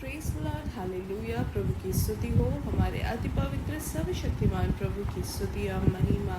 Praise Lord, hallelujah. प्रभु की स्तुति हो। हमारे अति पवित्र सर्वशक्तिमान प्रभु की स्तुति और महिमा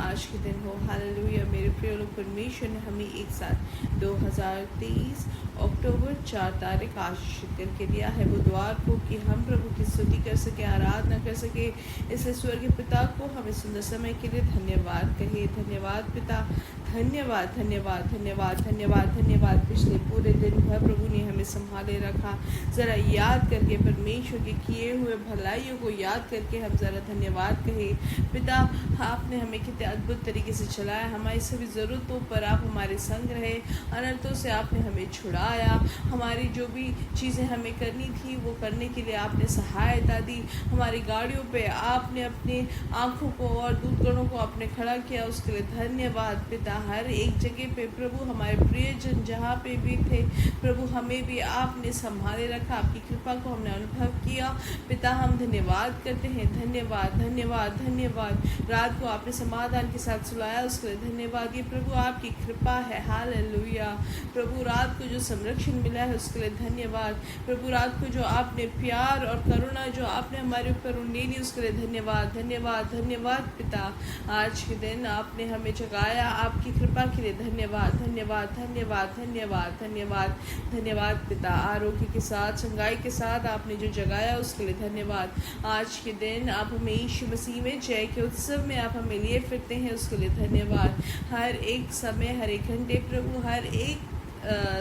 आज के दिन हो। हालेलुया। मेरे प्रिय लोग, परमेश्वर ने हमें एक साथ 2023 अक्टूबर 4 तारीख आशीषित करके दिया है बुधवार को कि हम प्रभु की स्तुति कर सके, आराधना कर सके। इसलिए स्वर्गीय पिता को हमें सुंदर समय के लिए धन्यवाद कहे। धन्यवाद पिता, धन्यवाद धन्यवाद धन्यवाद धन्यवाद धन्यवाद। पिछले पूरे दिन भर प्रभु ने हमें संभाले रखा। ज़रा याद करके परमेश्वर के किए हुए भलाइयों को याद करके हम ज़रा धन्यवाद कहें। पिता, आपने हमें कितने अद्भुत तरीके से चलाया। हमारी सभी ज़रूरतों पर आप हमारे संग रहे। अनर्थों से आपने हमें छुड़ाया। हमारी जो भी चीज़ें हमें करनी थी वो करने के लिए आपने सहायता दी। हमारी गाड़ियों पे आपने अपनी आँखों को और दूतगणों को आपने खड़ा किया, उसके लिए धन्यवाद पिता। हर एक जगह पे प्रभु हमारे प्रियजन जहाँ पे भी थे प्रभु, हमें भी आपने संभाले रखा। आपकी कृपा को हमने अनुभव किया पिता। हम धन्यवाद करते हैं। धन्यवाद धन्यवाद धन्यवाद। रात को आपने समाधान के साथ सुलाया, उसके लिए धन्यवाद। ये प्रभु आपकी कृपा है। हालेलुया। प्रभु, रात को जो संरक्षण मिला है उसके लिए धन्यवाद। प्रभु, रात को जो आपने प्यार और करुणा जो आपने हमारे ऊपर उंडेली उसके लिए धन्यवाद धन्यवाद धन्यवाद पिता। आज के दिन आपने हमें जगाया, आपकी कृपा के लिए धन्यवाद धन्यवाद धन्यवाद धन्यवाद धन्यवाद धन्यवाद पिता। आरोग्य के साथ, चंगाई के साथ आपने जो जगाया उसके लिए धन्यवाद। आज के दिन आप हमें यीशु मसीह में जय के उत्सव में आप हमें लिए फिरते हैं, उसके लिए धन्यवाद। हर एक समय, हर एक घंटे प्रभु, हर एक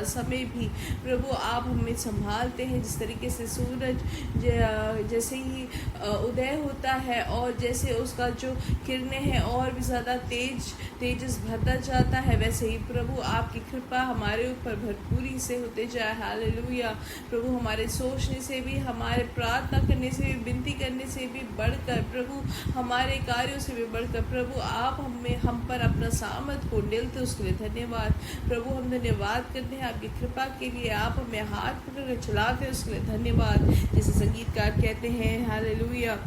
समय भी प्रभु आप हमें संभालते हैं। जिस तरीके से सूरज जैसे ही उदय होता है और जैसे उसका जो किरणें हैं और भी ज़्यादा तेजस भरता जाता है, वैसे ही प्रभु आपकी कृपा हमारे ऊपर भरपूरी से होते जाए। हालेलुया। प्रभु, हमारे सोचने से भी, हमारे प्रार्थना करने से भी, विनती करने से भी बढ़कर प्रभु, हमारे कार्यों से भी बढ़कर प्रभु आप हम पर अपना सामर्थ को डालते, उसके लिए धन्यवाद। प्रभु, हम धन्यवाद करते हैं आपकी कृपा के लिए। आप हमें हाथ पकड़ कर चलाते हैं, उसके लिए धन्यवाद। जैसे संगीतकार कहते हैं, हालेलुया,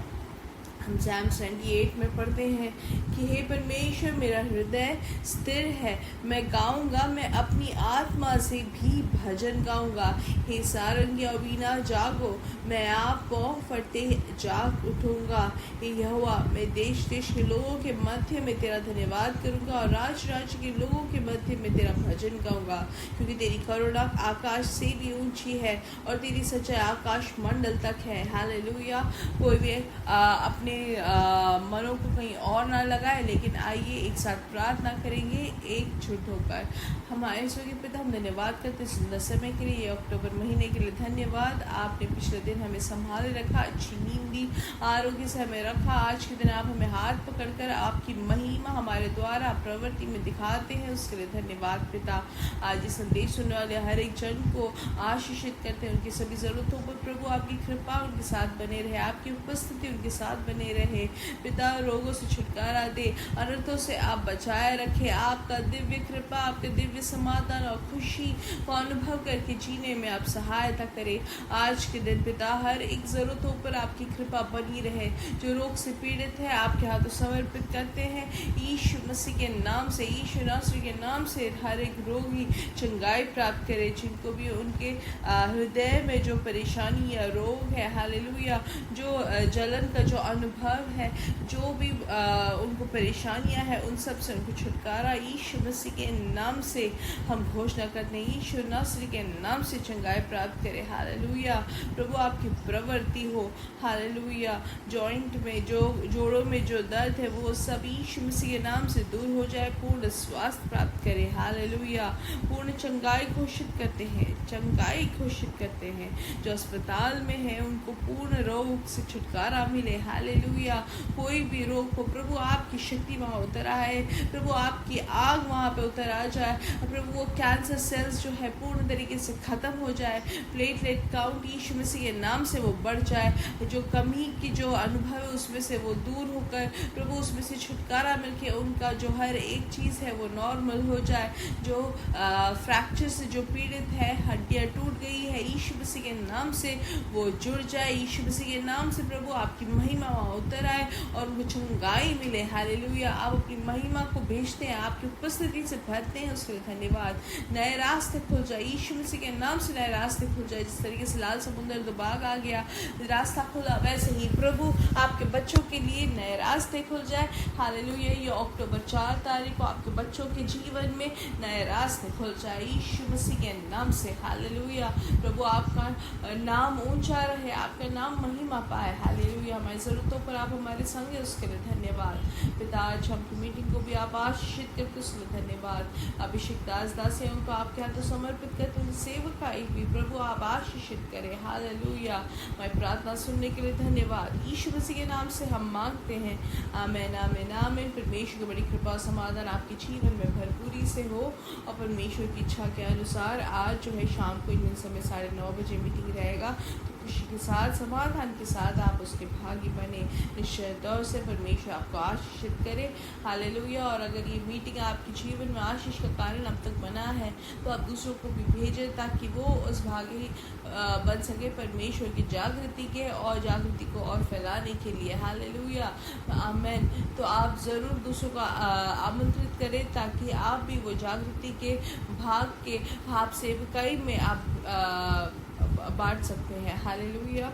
हम Psalm 78 में पढ़ते हैं कि हे परमेश्वर, मेरा हृदय स्थिर है, मैं गाऊंगा, मैं अपनी आत्मा से भी भजन गाऊंगा। हे सारंगी और वीणा जागो, मैं आपको फटते जाग उठूंगा। हे यहोवा, मैं देश देश के लोगों के मध्य में तेरा धन्यवाद करूंगा और राज्य राज्य के लोगों के मध्य में तेरा भजन गाऊंगा, क्योंकि तेरी करुणा आकाश से भी ऊंची है और तेरी सच्चाई आकाश मंडल तक है। हालेलुया। कोई भी अपने मनों को कहीं और ना लगाए, लेकिन आइए एक साथ प्रार्थना करेंगे एकजुट होकर। हमारे स्वर्गीय पिता, हम धन्यवाद करते सुंदर समय के लिए, अक्टूबर महीने के लिए धन्यवाद। आपने पिछले दिन हमें संभाले रखा, अच्छी नींद दी, आरोग्य से हमें रखा। आज के दिन आप हमें हाथ पकड़कर आपकी महिमा हमारे द्वारा प्रवृत्ति में दिखाते हैं, उसके लिए धन्यवाद पिता। आज ये संदेश सुनने वाले हर एक जन को आशीषित करते हैं। उनकी सभी ज़रूरतों पर प्रभु आपकी कृपा उनके साथ बने रहे, आपकी उपस्थिति उनके साथ बने रहे पिता। रोगों से छुटकारा दे, अनर्थों से आप बचाए रखे। आपका दिव्य कृपा, आपके दिव्य समाधान और खुशी को अनुभव करके जीने में आप सहायता करें। आज के दिन पिता, हर एक ज़रूरतों पर आपकी कृपा बनी रहे। जो रोग से पीड़ित है आपके हाथों समर्पित करते हैं, यीशु मसीह के नाम से, यीशु नासरी के नाम से हर एक रोगी चंगाई प्राप्त करे। जिनको भी उनके हृदय में जो परेशानी या रोग है, हालेलुया, जो जलन का जो अनुभव है, जो भी उनको परेशानियां हैं, उन सब से उनको छुटकारा यीशु मसीह के नाम से हम घोषणा करते हैं। यीशु नासरी के नाम से चंगाई प्राप्त करें। हालेलुया। प्रभु, आपकी प्रवृत्ति हो। हालेलुया। जॉइंट में जो जोड़ों में जो दर्द है वो सब यीशु मसीह के नाम से दूर हो जाए। पूर्ण स्वास्थ्य प्राप्त करें। हालेलुया। पूर्ण चंगाई घोषित करते हैं, चंगाई घोषित करते हैं। जो अस्पताल में है उनको पूर्ण रोग से छुटकारा मिले। हालेलुया। कोई भी रोग हो प्रभु, आपकी शक्ति वहाँ उतर आए। प्रभु, आपकी आग वहाँ पे उतर आ जाए। प्रभु, वो कैंसर सेल्स जो है पूर्ण तरीके से ख़त्म हो जाए। प्लेटलेट काउंट यीशु मसीह के नाम से वो बढ़ जाए। जो कमी की जो अनुभव है उसमें से वो दूर होकर प्रभु उसमें से छुटकारा मिलके उनका जो हर एक चीज़ है वो नॉर्मल हो जाए। जो फ्रैक्चर से जो पीड़ित है, हड्डियाँ टूट गई है, यीशु मसीह के नाम से वो जुड़ जाए। यीशु मसीह के नाम से प्रभु आपकी महिमा वहाँ उतर आए और उनको चंगाई मिले। हालेलुया, आप अपनी महिमा को भेजते हैं, आपकी उपस्थिति से भरते हैं, उसके लिए धन्यवाद। नए रास्ते खुल जाए यीशु मसीह के नाम से, नए रास्ते खुल जाए। जिस तरीके से लाल समुद्र दोबाग आ गया, रास्ता खुला, वैसे ही प्रभु आपके बच्चों के लिए नए रास्ते खुल जाए। हालेलुया, ये अक्टूबर 4 तारीख को आपके बच्चों के जीवन में नए रास्ते खुल जाए यीशु मसीह के नाम से। हालेलुया, प्रभु आपका नाम ऊंचा रहे, आपका नाम महिमा पाए। हालेलुया, हमारी ज़रूरतों पर आप हमारे संग हैं, उसके लिए धन्यवाद। पिता, आज हम मीटिंग को भी आप आशीषित करके उसके लिए धन्यवाद। अभिषेक दास दासियों को आपके हाथों समर्पित करते हैं, सेवकाई भी प्रभु आप आशीषित करें। हालेलुया, हमारी प्रार्थना सुनने के लिए धन्यवाद। यीशु मसीह के नाम से हम मांगते हैं, आमीन आमीन आमीन। परमेश्वर की बड़ी कृपा और समाधान आपके जीवन में भरपूरी से हो, और परमेश्वर की इच्छा के अनुसार आज जो है शाम को इन समय 9:30 बजे मीटिंग रहेगा, तो खुशी के साथ समाधान के साथ आप उसके भागी बने। निश्चय तौर से परमेश्वर आपको आशीषित करे। हालेलुया, और अगर ये मीटिंग आपके जीवन में आशीष का कारण अब तक बना है, तो आप दूसरों को भी भेजें ताकि वो उस भागी बन सके परमेश्वर की जागृति के, और जागृति को और फैलाने के लिए। हालेलुया, आमीन। तो आप ज़रूर दूसरों को आमंत्रित करें ताकि आप भी वो जागृति के भाग के आप सेवकाई में आप बांट सकते हैं। हालेलुया,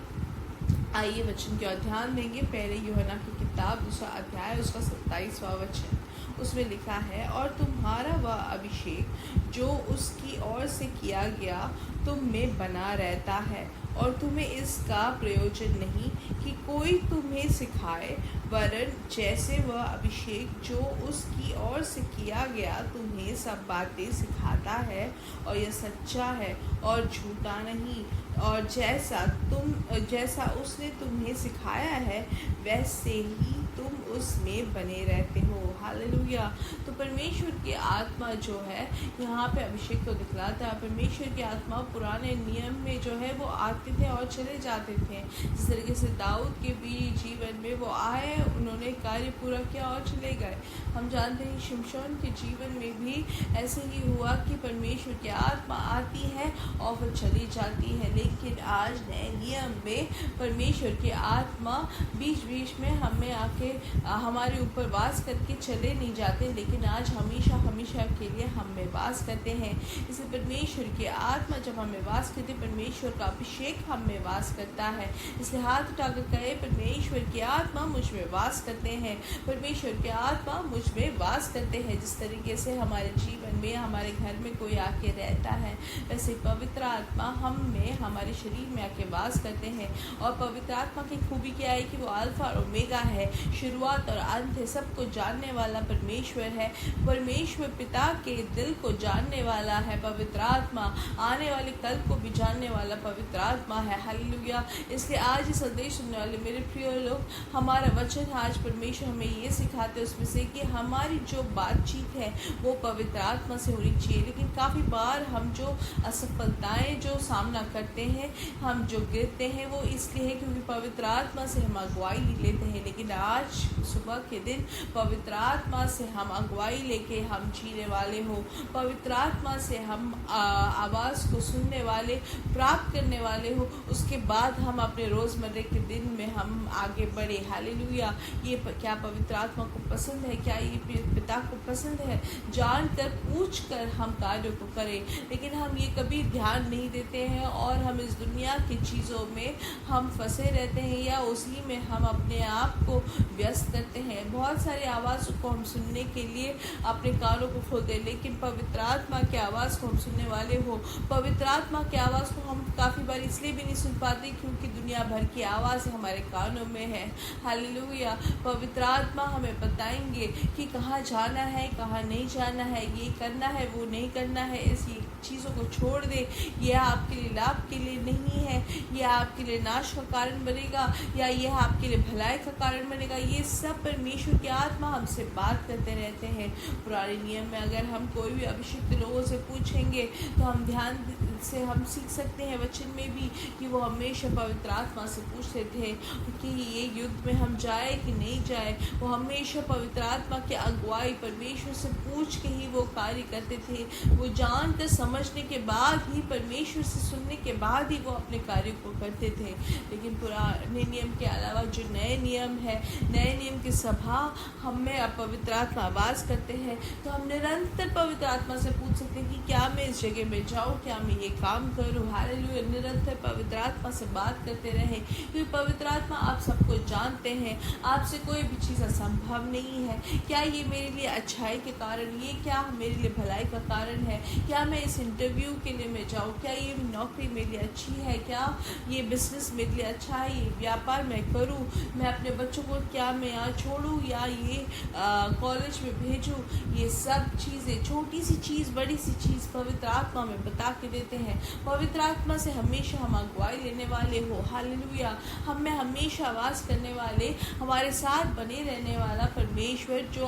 आइए वचन के ध्यान देंगे। पहले यूहन्ना की किताब 2 अध्याय उसका 27वां वचन, उसमें लिखा है, और तुम्हारा वह अभिषेक जो उसकी ओर से किया गया तुम में बना रहता है, और तुम्हें इसका प्रयोजन नहीं कि कोई तुम्हें सिखाए, वरन जैसे वह अभिषेक जो उसकी ओर से किया गया तुम्हें सब बातें सिखाता है, और यह सच्चा है और झूठा नहीं, और जैसा उसने तुम्हें सिखाया है वैसे ही तुम उसमें बने रहते हो। हालेलुया, तो परमेश्वर की आत्मा जो है यहाँ पे अभिषेक को दिखलाता है। परमेश्वर की आत्मा पुराने नियम में जो है वो आते थे और चले जाते थे। जिस तरीके से दाऊद के भी जीवन में वो आए, उन्होंने कार्य पूरा किया और चले गए। हम जानते हैं शिमशोन के जीवन में भी ऐसे ही हुआ कि परमेश्वर की आत्मा आती है और फिर चली जाती है। लेकिन आज नए नियम में परमेश्वर की आत्मा बीच बीच में हमें आके हमारे ऊपर वास करके चले नहीं जाते, लेकिन आज हमेशा हमेशा के लिए हम में वास करते हैं। इसलिए परमेश्वर की आत्मा जब हमें वास करती, परमेश्वर का अभिषेक हम में वास करता है। इसलिए हाथ उठाकर कहे, परमेश्वर की आत्मा मुझ में वास करते हैं, परमेश्वर की आत्मा मुझ में वास करते हैं। जिस तरीके से हमारे जीवन में हमारे घर में कोई आके रहता है, वैसे पवित्र आत्मा हम में हमारे शरीर में आके वास करते हैं। और पवित्र आत्मा की खूबी क्या है कि वो अल्फा और ओमेगा है, शुरुआत और अंत है, सबको जानने वाला परमेश्वर है। परमेश्वर पिता के दिल को जानने वाला है पवित्र आत्मा, आने वाले कल को भी जानने वाला पवित्र आत्मा है। हालेलुया, इसलिए आज ये संदेश सुनने वाले मेरे प्रिय लोग, हमारा वचन आज परमेश्वर हमें ये सिखाते हैं उसमें से कि हमारी जो बातचीत है वो पवित्र आत्मा से होनी चाहिए। लेकिन काफ़ी बार हम जो असफलताएं जो सामना करते हैं, हम जो गिरते हैं, वो इसलिए है क्योंकि पवित्र आत्मा से हम अगुवाई लेते हैं। लेकिन आज सुबह के दिन पवित्र आत्मा से हम अगुवाई लेके हम जीने वाले हो, पवित्र आत्मा से हम आवाज़ को सुनने वाले, प्राप्त करने वाले हो। उसके बाद हम अपने रोज़मर्रे के दिन में हम आगे बढ़े। हालेलुया, ये क्या पवित्र आत्मा को पसंद है? क्या ये पिता को पसंद है? जानकर पूछ कर हम कार्यों को करें, लेकिन हम ये कभी ध्यान नहीं देते हैं और हम इस दुनिया की चीज़ों में हम फंसे रहते हैं, या उसी में हम अपने आप को व्यस्त करते हैं। बहुत सारी आवाज़ों को हम सुनने के लिए अपने कानों को खोलते हैं, लेकिन पवित्र आत्मा की आवाज़ को हम सुनने वाले हो। पवित्र आत्मा की आवाज़ को हम काफ़ी बार इसलिए भी नहीं सुन पाते क्योंकि दुनिया भर की आवाज़ हमारे कानों में है। हालेलुया, पवित्र आत्मा हमें बताएंगे कि कहाँ जाना है, कहाँ नहीं जाना है, ये करना है, वो नहीं करना है, ऐसी चीज़ों को छोड़ दे, यह आपके लिए लाभ के लिए नहीं है, यह आपके लिए नाश का कारण बनेगा, या यह आपके लिए भलाई का कारण बनेगा। ये सब परमेश्वर की आत्मा हमसे बात करते रहते हैं। पुराने नियम में अगर हम कोई भी अभिषिक्त लोगों से पूछेंगे तो हम ध्यान से हम सीख सकते हैं वचन में भी कि वो हमेशा पवित्र आत्मा से पूछते थे कि ये युद्ध में हम जाए कि नहीं जाए। वो हमेशा पवित्र आत्मा की अगुवाई परमेश्वर से पूछ के ही वो कार्य करते थे। वो जान कर समझने के बाद ही, परमेश्वर से सुनने के बाद ही वो अपने कार्य को करते थे। लेकिन पुराने नियम के अलावा जो नए नियम है, नए नियम की सभा हमें अब पवित्र आत्मा आवाज़ करते हैं, तो हम निरंतर पवित्र आत्मा से पूछ सकते हैं कि क्या मैं इस जगह में जाऊँ, क्या मैं ये काम करूँ। हालेलुया, निरंतर पवित्र आत्मा से बात करते रहें, क्योंकि पवित्र आत्मा आप सबको जानते हैं। आपसे कोई भी चीज़ असंभव नहीं है। क्या ये मेरे लिए अच्छाई के कारण, ये क्या मेरे लिए भलाई का कारण है? क्या मैं इस इंटरव्यू के लिए मैं जाऊँ? क्या ये नौकरी मेरे लिए अच्छी है? क्या ये बिजनेस मेरे लिए अच्छा है? ये व्यापार मैं करूँ? मैं अपने बच्चों को क्या मैं यहाँ छोड़ूँ या ये कॉलेज में भेजूँ? ये सब चीज़ें, छोटी सी चीज़ बड़ी सी चीज़ पवित्र आत्मा में बता के देते हैं। पवित्र आत्मा से हमेशा हम अगुवाई लेने वाले हो। हालेलुया, हमें हमेशा आवाज़ करने वाले, हमारे साथ बने रहने वाला परमेश्वर जो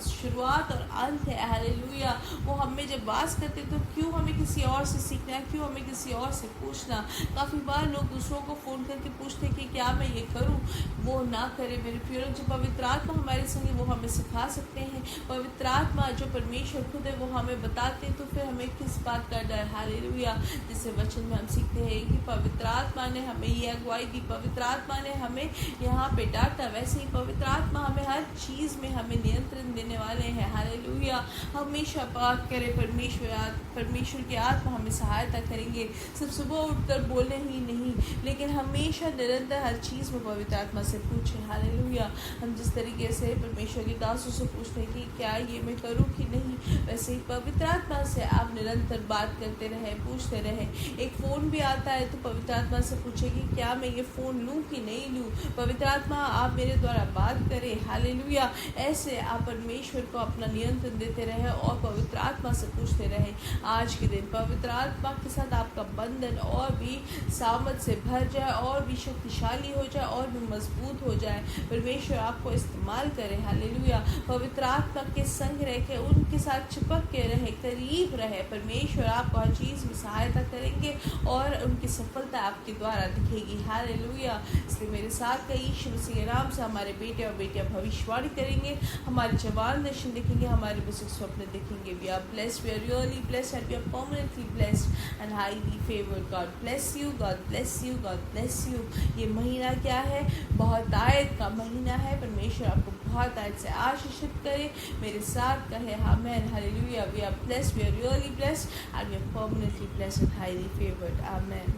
शुरुआत और अंत है। हालेलुया, वो हमें जब वास करते तो क्यों हमें किसी और से सीखना, क्यों हमें किसी और से पूछना। काफ़ी बार लोग दूसरों को फ़ोन करके पूछते कि क्या मैं ये करूं। वो ना करें मेरे प्रिय लोग। जो पवित्र आत्मा हमारे संग है वो हमें सिखा सकते हैं। पवित्र आत्मा जो परमेश्वर खुद है वो हमें बताते हैं, तो फिर हमें किस बात का डर। हालेलुया, जिसे वचन में हम सीखते हैं कि पवित्र आत्मा ने हमें ये अगुवाई दी, पवित्र आत्मा ने हमें यहाँ पे डांटा, वैसे ही पवित्र आत्मा हमें हर चीज़ में हमें नियंत्रण देने वाले हैं। हालेलुया, हमेशा बात करें परमेश्वर की आत्मा हमें सहायता करेंगे। सिर्फ सुबह उठकर बोलने ही नहीं, लेकिन हमेशा निरंतर हर चीज़ में पवित्र आत्मा से पूछें। हालेलुया, हम जिस तरीके से परमेश्वर के दासों से पूछते हैं कि क्या ये मैं करूँ कि नहीं, वैसे ही पवित्र आत्मा से आप निरंतर बात करते रहें, पूछते रहें। एक फ़ोन भी आता है तो पवित्र आत्मा से पूछे कि क्या मैं ये फ़ोन लूँ कि नहीं लूँ। पवित्र आत्मा आप मेरे द्वारा बात करें। हालेलुया, ऐसे आप परमेश्वर को अपना नियंत्रण देते रहें और पवित्र आत्मा से पूछते रहें। आज के दिन पवित्र आत्मा के साथ आपका बंधन और भी सामर्थ से भर जाए, और भी शक्तिशाली हो जाए, और भी मजबूत हो जाए। परमेश्वर आपको इस्तेमाल करे। हालेलुया, पवित्र आत्मा के संग रह के, उनके साथ चिपक के रहे, करीब रहे। परमेश्वर आपको हर चीज़ में सहायता करेंगे और उनकी सफलता आपके द्वारा दिखेगी। हालेलुया, इसलिए मेरे साथ कई यीशु मसीह के नाम से हमारे बेटे और बेटियां भविष्यवाणी करेंगे, हमारे जवान दर्शन देखेंगे, हमारे बुजुर्ग स्वप्न देखेंगे। We are blessed, we are really blessed and we are permanently blessed and highly favoured. God bless you, God bless you, God bless you. ये महीना क्या है? बहुत आयत का महीना है। परमेश्वर आपको बहुत आयत से आशीषित करे। मेरे साथ कहे amen. Hallelujah, we are blessed, we are really blessed and we are permanently blessed and highly favoured. Amen.